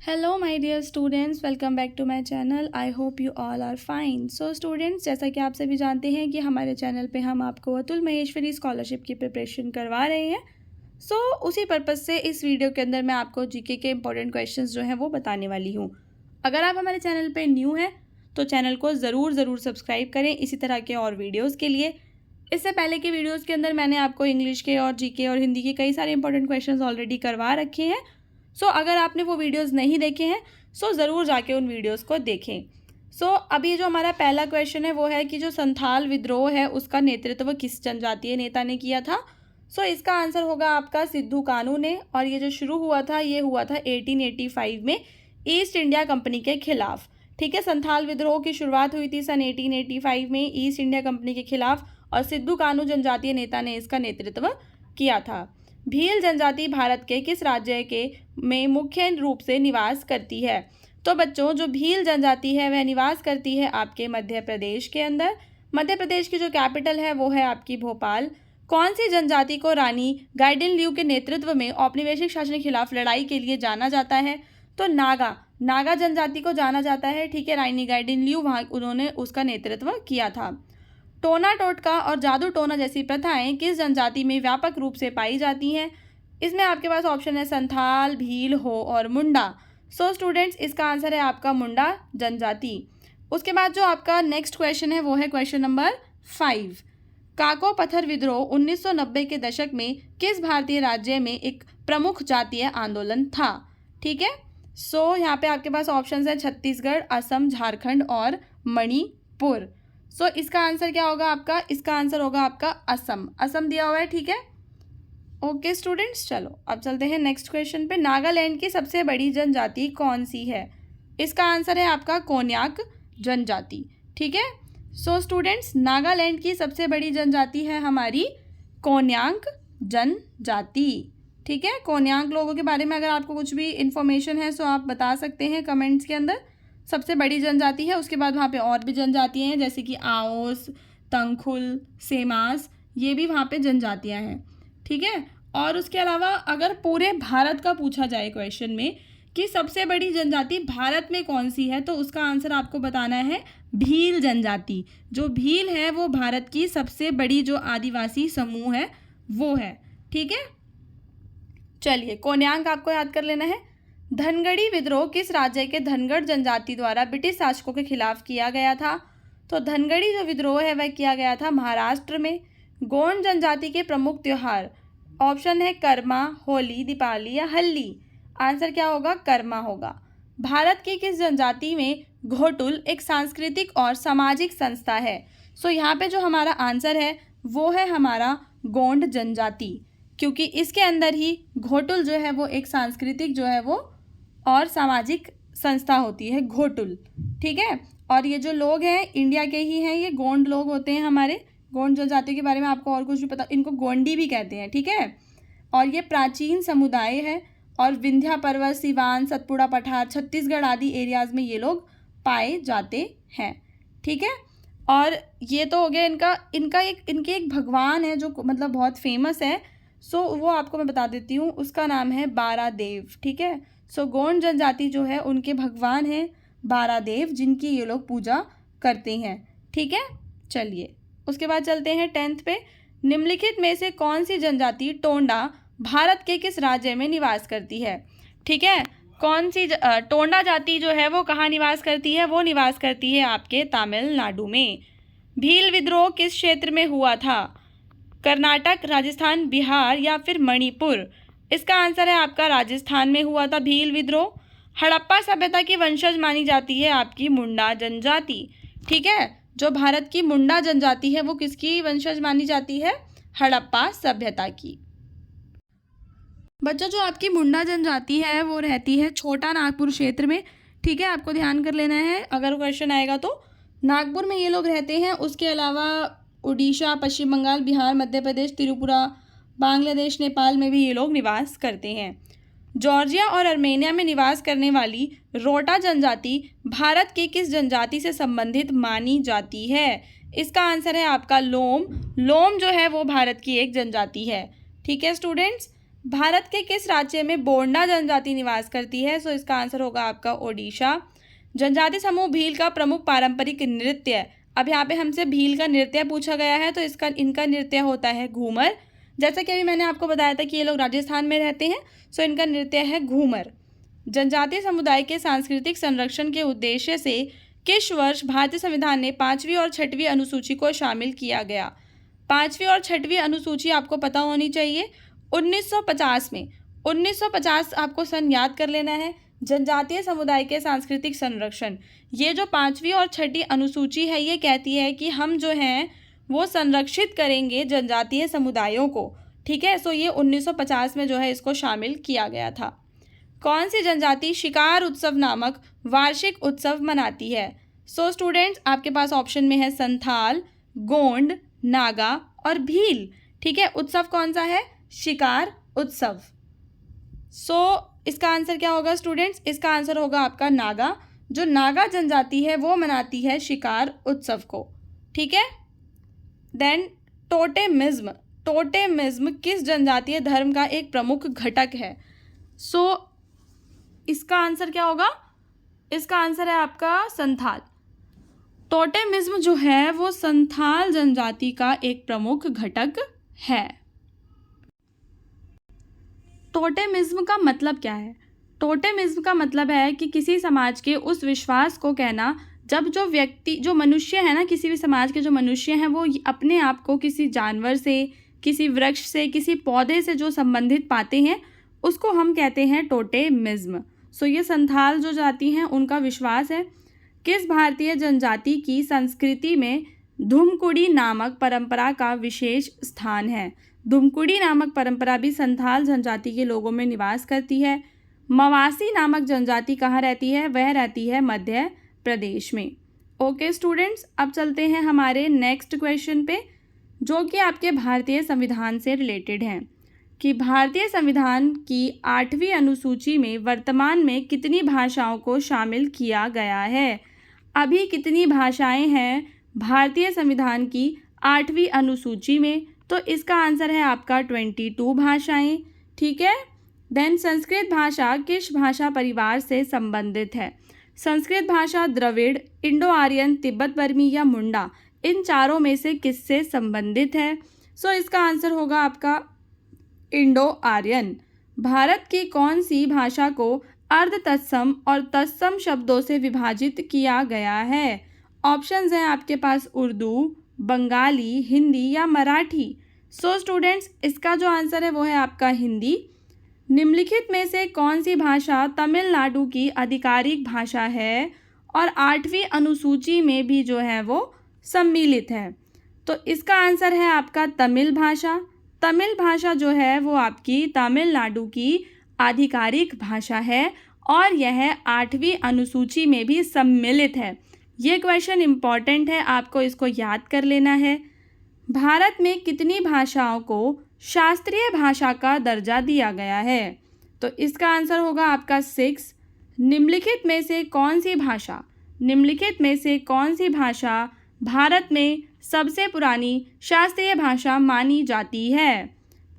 Hello my dear students, welcome back to my channel. I hope you all are fine. So students, जैसा कि आप सभी जानते हैं कि हमारे चैनल पे हम आपको अतुल महेश्वरी स्कॉलरशिप की प्रिपरेशन करवा रहे हैं। उसी पर्पज़ से इस वीडियो के अंदर मैं आपको जीके के इंपॉर्टेंट क्वेश्चंस जो हैं वो बताने वाली हूँ। अगर आप हमारे चैनल पर न्यू हैं तो चैनल को ज़रूर सब्सक्राइब करें इसी तरह के और वीडियोज़ के लिए। इससे पहले के वीडियोज़ के अंदर मैंने आपको इंग्लिश के और जीके और हिंदी के कई सारे इंपॉर्टेंट क्वेश्चंस ऑलरेडी करवा रखे हैं। अगर आपने वो वीडियोस नहीं देखे हैं ज़रूर जाके उन वीडियोस को देखें। अभी जो हमारा पहला क्वेश्चन है वो है कि जो संथाल विद्रोह है उसका नेतृत्व किस जनजातीय नेता ने किया था। इसका आंसर होगा आपका सिद्धू कानू ने, और ये जो शुरू हुआ था ये हुआ था 1885 में ईस्ट इंडिया कंपनी के खिलाफ। ठीक है, संथाल विद्रोह की शुरुआत हुई थी सन 1885 में ईस्ट इंडिया कंपनी के खिलाफ, और सिद्धू कानू जनजातीय नेता ने इसका नेतृत्व किया था। भील जनजाति भारत के किस राज्य के में मुख्य रूप से निवास करती है? तो बच्चों, जो भील जनजाति है वह निवास करती है आपके मध्य प्रदेश के अंदर। मध्य प्रदेश की जो कैपिटल है वो है आपकी भोपाल। कौन सी जनजाति को रानी गाइडिनल्यू के नेतृत्व में औपनिवेशिक शासन के खिलाफ लड़ाई के लिए जाना जाता है? तो नागा जनजाति को जाना जाता है। ठीक है, रानी गाइडिनल्यू वहाँ उन्होंने उसका नेतृत्व किया था। टोना टोटका और जादू टोना जैसी प्रथाएं किस जनजाति में व्यापक रूप से पाई जाती हैं? इसमें आपके पास ऑप्शन है संथाल, भील, हो और मुंडा। स्टूडेंट्स, इसका आंसर है आपका मुंडा जनजाति। उसके बाद जो आपका नेक्स्ट क्वेश्चन है वो है क्वेश्चन नंबर 5। काको पत्थर विद्रोह 1990 के दशक में किस भारतीय राज्य में एक प्रमुख जातीय आंदोलन था? ठीक है, यहाँ पे आपके पास ऑप्शन है छत्तीसगढ़, असम, झारखंड और मणिपुर। इसका आंसर क्या होगा आपका? इसका आंसर होगा आपका असम दिया हुआ है। ठीक है, ओके स्टूडेंट्स, चलो अब चलते हैं नेक्स्ट क्वेश्चन पे। नागालैंड की सबसे बड़ी जनजाति कौन सी है? इसका आंसर है आपका कोन्याक जनजाति। ठीक है, स्टूडेंट्स, नागालैंड की सबसे बड़ी जनजाति है हमारी कोन्याक जनजाति। ठीक है, कोन्याक लोगों के बारे में अगर आपको कुछ भी इंफॉर्मेशन है आप बता सकते हैं कमेंट्स के अंदर। सबसे बड़ी जनजाति है, उसके बाद वहाँ पे और भी जनजातियाँ हैं जैसे कि आओस, तंगखुल, सेमास, ये भी वहाँ पे जनजातियाँ हैं। ठीक है, और उसके अलावा अगर पूरे भारत का पूछा जाए क्वेश्चन में कि सबसे बड़ी जनजाति भारत में कौन सी है, तो उसका आंसर आपको बताना है भील जनजाति। जो भील है वो भारत की सबसे बड़ी जो आदिवासी समूह है वो है। ठीक है, चलिए कोन्यांक आपको याद कर लेना है। धनगढ़ी विद्रोह किस राज्य के धनगढ़ जनजाति द्वारा ब्रिटिश शासकों के खिलाफ किया गया था? तो धनगढ़ी जो विद्रोह है वह किया गया था महाराष्ट्र में। गोंड जनजाति के प्रमुख त्योहार, ऑप्शन है कर्मा, होली, दीपावली या हल्ली। आंसर क्या होगा? कर्मा होगा। भारत की किस जनजाति में घोटुल एक सांस्कृतिक और सामाजिक संस्था है? यहाँ पे जो हमारा आंसर है वो है हमारा गोंड जनजाति, क्योंकि इसके अंदर ही घोटुल जो है वो एक सांस्कृतिक जो है वो और सामाजिक संस्था होती है, घोटुल। ठीक है, और ये जो लोग हैं इंडिया के ही हैं, ये गोंड लोग होते हैं हमारे। गोंड जनजाति के बारे में आपको और कुछ भी पता, इनको गोंडी भी कहते हैं। ठीक है, और ये प्राचीन समुदाय है और विंध्या पर्वत, सिवान, सतपुड़ा पठार, छत्तीसगढ़ आदि एरियाज़ में ये लोग पाए जाते हैं। ठीक है, और ये तो हो गया इनके एक भगवान है जो मतलब बहुत फेमस है। वो आपको मैं बता देती हूँ, उसका नाम है बारादेव। ठीक है, गोंड जनजाति जो है उनके भगवान हैं बारादेव, जिनकी ये लोग पूजा करते हैं। ठीक है, चलिए उसके बाद चलते हैं 10th पे। निम्नलिखित में से कौन सी जनजाति टोंडा भारत के किस राज्य में निवास करती है? ठीक है, कौन सी टोंडा जाति जो है वो कहाँ निवास करती है? वो निवास करती है आपके तमिलनाडु में। भील विद्रोह किस क्षेत्र में हुआ था? कर्नाटक, राजस्थान, बिहार या फिर मणिपुर? इसका आंसर है आपका राजस्थान में हुआ था भील विद्रोह। हड़प्पा सभ्यता की वंशज मानी जाती है आपकी मुंडा जनजाति। ठीक है, जो भारत की मुंडा जनजाति है वो किसकी वंशज मानी जाती है? हड़प्पा सभ्यता की। बच्चों, जो आपकी मुंडा जनजाति है वो रहती है छोटा नागपुर क्षेत्र में। ठीक है, आपको ध्यान कर लेना है अगर क्वेश्चन आएगा तो। नागपुर में ये लोग रहते हैं। उसके अलावा उड़ीसा, पश्चिम बंगाल, बिहार, मध्य प्रदेश, त्रिपुरा, बांग्लादेश, नेपाल में भी ये लोग निवास करते हैं। जॉर्जिया और अर्मेनिया में निवास करने वाली रोटा जनजाति भारत की किस जनजाति से संबंधित मानी जाती है? इसका आंसर है आपका लोम। लोम जो है वो भारत की एक जनजाति है। ठीक है स्टूडेंट्स, भारत के किस राज्य में बोंडा जनजाति निवास करती है? सो इसका आंसर होगा आपका ओडिशा। जनजाति समूह भील का प्रमुख पारंपरिक नृत्य, अब यहाँ पे हमसे भील का नृत्य पूछा गया है, तो इनका नृत्य होता है घूमर। जैसा कि अभी मैंने आपको बताया था कि ये लोग राजस्थान में रहते हैं, सो इनका नृत्य है घूमर। जनजातीय समुदाय के सांस्कृतिक संरक्षण के उद्देश्य से किस वर्ष भारतीय संविधान ने 5वीं और 6वीं अनुसूची को शामिल किया गया? 5वीं और 6वीं अनुसूची आपको पता होनी चाहिए। 1950 में, 1950 आपको सन याद कर लेना है। जनजातीय समुदाय के सांस्कृतिक संरक्षण, ये जो 5वीं और 6वीं अनुसूची है, ये कहती है कि हम जो हैं वो संरक्षित करेंगे जनजातीय समुदायों को, ठीक है। सो ये 1950 में जो है इसको शामिल किया गया था। कौन सी जनजाति शिकार उत्सव नामक वार्षिक उत्सव मनाती है? सो स्टूडेंट्स, आपके पास ऑप्शन में है संथाल, गोंड, नागा और भील, ठीक है। उत्सव कौन सा है? शिकार उत्सव। सो इसका आंसर क्या होगा स्टूडेंट्स? इसका आंसर होगा आपका नागा। जो नागा जनजाति है वो मनाती है शिकार उत्सव को, ठीक है। देन टोटेमिज्म, टोटेमिज्म किस जनजातीय धर्म का एक प्रमुख घटक है? सो इसका आंसर क्या होगा? इसका आंसर है आपका संथाल। टोटेमिज्म जो है वो संथाल जनजाति का एक प्रमुख घटक है। टोटेमिज्म का मतलब क्या है? टोटेमिज्म का मतलब है कि किसी समाज के उस विश्वास को कहना जब जो व्यक्ति, जो मनुष्य है ना, किसी भी समाज के जो मनुष्य हैं वो अपने आप को किसी जानवर से, किसी वृक्ष से, किसी पौधे से जो संबंधित पाते हैं उसको हम कहते हैं टोटेमिज्म। सो ये संथाल जो जाति हैं उनका विश्वास है। किस भारतीय जनजाति की संस्कृति में धुमकुड़ी नामक परंपरा का विशेष स्थान है? धुमकुड़ी नामक परंपरा भी संथाल जनजाति के लोगों में निवास करती है। मवासी नामक जनजाति कहाँ रहती है? वह रहती है मध्य प्रदेश में। ओके स्टूडेंट्स, अब चलते हैं हमारे नेक्स्ट क्वेश्चन पे, जो कि आपके भारतीय संविधान से रिलेटेड हैं कि भारतीय संविधान की 8वीं अनुसूची में वर्तमान में कितनी भाषाओं को शामिल किया गया है? अभी कितनी भाषाएं हैं भारतीय संविधान की 8वीं अनुसूची में? तो इसका आंसर है आपका 22 भाषाएं, ठीक है। देन संस्कृत भाषा किस भाषा परिवार से संबंधित है? संस्कृत भाषा द्रविड़, इंडो आर्यन, तिब्बत बर्मी या मुंडा, इन चारों में से किससे संबंधित है? सो इसका आंसर होगा आपका इंडो आर्यन। भारत की कौन सी भाषा को अर्ध तत्सम और तत्सम शब्दों से विभाजित किया गया है? ऑप्शंस हैं आपके पास उर्दू, बंगाली, हिंदी या मराठी। सो स्टूडेंट्स, इसका जो आंसर है वो है आपका हिंदी। निम्नलिखित में से कौन सी भाषा तमिलनाडु की आधिकारिक भाषा है और 8वीं अनुसूची में भी जो है वो सम्मिलित है? तो इसका आंसर है आपका तमिल भाषा। तमिल भाषा जो है वो आपकी तमिलनाडु की आधिकारिक भाषा है और यह 8वीं अनुसूची में भी सम्मिलित है। ये क्वेश्चन इम्पॉर्टेंट है, आपको इसको याद कर लेना है। भारत में कितनी भाषाओं को शास्त्रीय भाषा का दर्जा दिया गया है? तो इसका आंसर होगा आपका 6। निम्नलिखित में से कौन सी भाषा, निम्नलिखित में से कौन सी भाषा भारत में सबसे पुरानी शास्त्रीय भाषा मानी जाती है?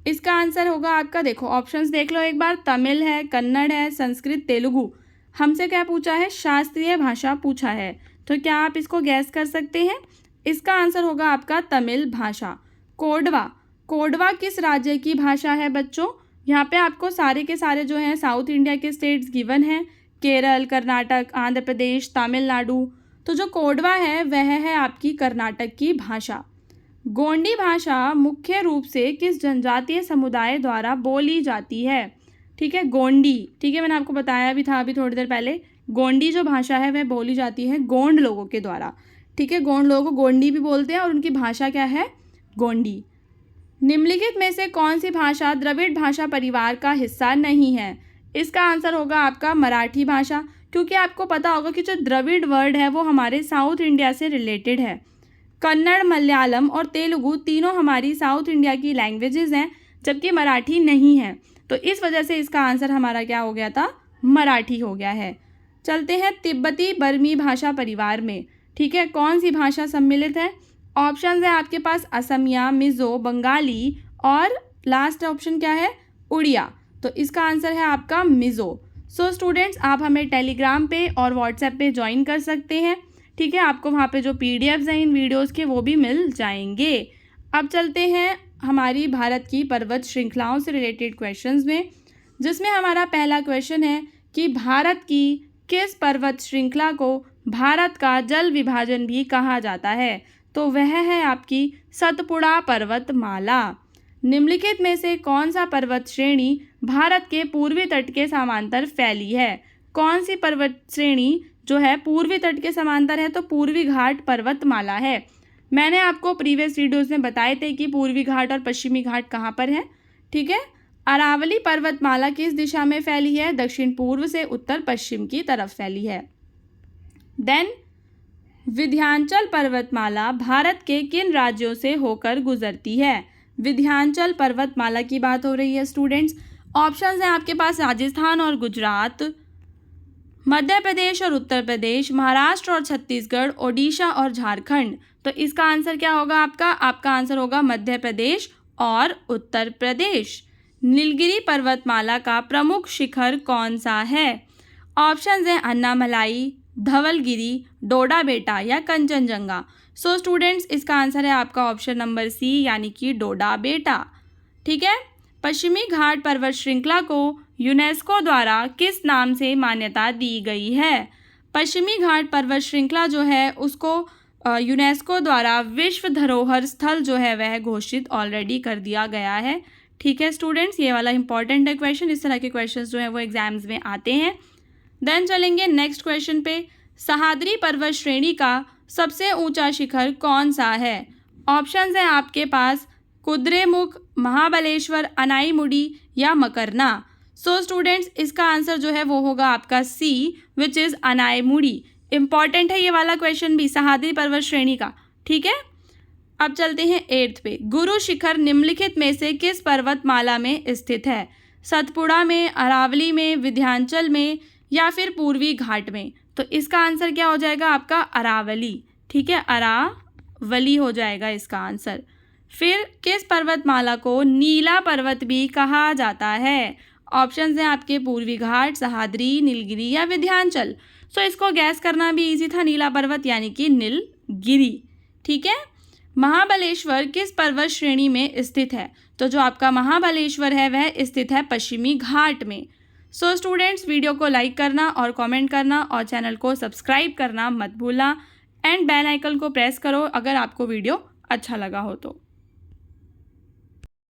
इसका आंसर होगा आपका, देखो ऑप्शंस देख लो एक बार, तमिल है, कन्नड़ है, संस्कृत, तेलुगु। हमसे क्या पूछा है? शास्त्रीय भाषा पूछा है। तो क्या आप इसको गैस कर सकते हैं? इसका आंसर होगा आपका तमिल भाषा। कोडवा, कोडवा किस राज्य की भाषा है बच्चों? यहाँ पे आपको सारे के सारे जो हैं साउथ इंडिया के स्टेट्स गिवन हैं, केरल, कर्नाटक, आंध्र प्रदेश, तमिलनाडु। तो जो कोडवा है वह है आपकी कर्नाटक की भाषा। गोंडी भाषा मुख्य रूप से किस जनजातीय समुदाय द्वारा बोली जाती है? ठीक है, गोंडी, ठीक है, मैंने आपको बताया भी था अभी थोड़ी देर पहले। गोंडी जो भाषा है वह बोली जाती है गोंड लोगों के द्वारा, ठीक है। गोंड लोगों को गोंडी भी बोलते हैं और उनकी भाषा क्या है? गोंडी। निम्नलिखित में से कौन सी भाषा द्रविड़ भाषा परिवार का हिस्सा नहीं है? इसका आंसर होगा आपका मराठी भाषा, क्योंकि आपको पता होगा कि जो द्रविड़ वर्ड है वो हमारे साउथ इंडिया से रिलेटेड है। कन्नड़, मलयालम और तेलुगु तीनों हमारी साउथ इंडिया की लैंग्वेजेस हैं, जबकि मराठी नहीं है। तो इस वजह से इसका आंसर हमारा क्या हो गया था? मराठी हो गया है। चलते हैं तिब्बती बर्मी भाषा परिवार में, ठीक है, कौन सी भाषा सम्मिलित है? ऑप्शन है आपके पास असमिया, मिज़ो, बंगाली और लास्ट ऑप्शन क्या है? उड़िया। तो इसका आंसर है आपका मिज़ो। सो स्टूडेंट्स, आप हमें टेलीग्राम पे और व्हाट्सएप पे ज्वाइन कर सकते हैं, ठीक है। आपको वहाँ पे जो पीडीएफ्स हैं इन वीडियोस के वो भी मिल जाएंगे। अब चलते हैं हमारी भारत की पर्वत श्रृंखलाओं से रिलेटेड क्वेश्चंस में, जिसमें हमारा पहला क्वेश्चन है कि भारत की किस पर्वत श्रृंखला को भारत का जल विभाजन भी कहा जाता है। तो वह है आपकी सतपुड़ा पर्वतमाला। निम्नलिखित में से कौन सा पर्वत श्रेणी भारत के पूर्वी तट के समांतर फैली है। कौन सी पर्वत श्रेणी जो है पूर्वी तट के समांतर है, तो पूर्वी घाट पर्वतमाला है। मैंने आपको प्रीवियस वीडियोस में बताए थे कि पूर्वी घाट और पश्चिमी घाट कहाँ पर है, ठीक है। अरावली पर्वतमाला किस दिशा में फैली है, दक्षिण पूर्व से उत्तर पश्चिम की तरफ फैली है। देन विंध्याचल पर्वतमाला भारत के किन राज्यों से होकर गुजरती है। विंध्याचल पर्वतमाला की बात हो रही है स्टूडेंट्स। ऑप्शंस हैं आपके पास राजस्थान और गुजरात, मध्य प्रदेश और उत्तर प्रदेश, महाराष्ट्र और छत्तीसगढ़, ओडिशा और झारखंड। तो इसका आंसर क्या होगा आपका आंसर होगा मध्य प्रदेश और उत्तर प्रदेश। नीलगिरी पर्वतमाला का प्रमुख शिखर कौन सा है। ऑप्शंस हैं अन्नामलाई, धवलगिरी, डोडा बेटा या कंचनजंगा। सो स्टूडेंट्स, इसका आंसर है आपका ऑप्शन नंबर सी, यानी कि डोडा बेटा, ठीक है। पश्चिमी घाट पर्वत श्रृंखला को यूनेस्को द्वारा किस नाम से मान्यता दी गई है। पश्चिमी घाट पर्वत श्रृंखला जो है उसको यूनेस्को द्वारा विश्व धरोहर स्थल जो है वह घोषित ऑलरेडी कर दिया गया है, ठीक है स्टूडेंट्स। ये वाला इंपॉर्टेंट है क्वेश्चन, इस तरह के क्वेश्चन जो है वो एग्जाम्स में आते हैं। देन चलेंगे नेक्स्ट क्वेश्चन पे। सह्याद्री पर्वत श्रेणी का सबसे ऊंचा शिखर कौन सा है। ऑप्शंस हैं आपके पास कुद्रेमुख, महाबलेश्वर, अनाईमुड़ी या मकरना। सो स्टूडेंट्स, इसका आंसर जो है वो होगा आपका सी, विच इज़ अनाईमुड़ी। इंपॉर्टेंट है ये वाला क्वेश्चन भी सह्याद्री पर्वत श्रेणी का, ठीक है। अब चलते हैं 8th पे। गुरु शिखर निम्नलिखित में से किस पर्वतमाला में स्थित है। सतपुड़ा में, अरावली में, विंध्याचल में या फिर पूर्वी घाट में। तो इसका आंसर क्या हो जाएगा आपका अरावली, ठीक है, अरावली हो जाएगा इसका आंसर। फिर किस पर्वतमाला को नीला पर्वत भी कहा जाता है। ऑप्शंस हैं आपके पूर्वी घाट, सह्याद्री, नीलगिरी या विंध्याचल। सो इसको गैस करना भी इजी था, नीला पर्वत यानी कि नीलगिरी, ठीक है। महाबलेश्वर किस पर्वत श्रेणी में स्थित है। तो जो आपका महाबलेश्वर है वह स्थित है पश्चिमी घाट में। सो स्टूडेंट्स, वीडियो को लाइक करना और कमेंट करना और चैनल को सब्सक्राइब करना मत भूलना एंड बेल आइकन को प्रेस करो अगर आपको वीडियो अच्छा लगा हो तो।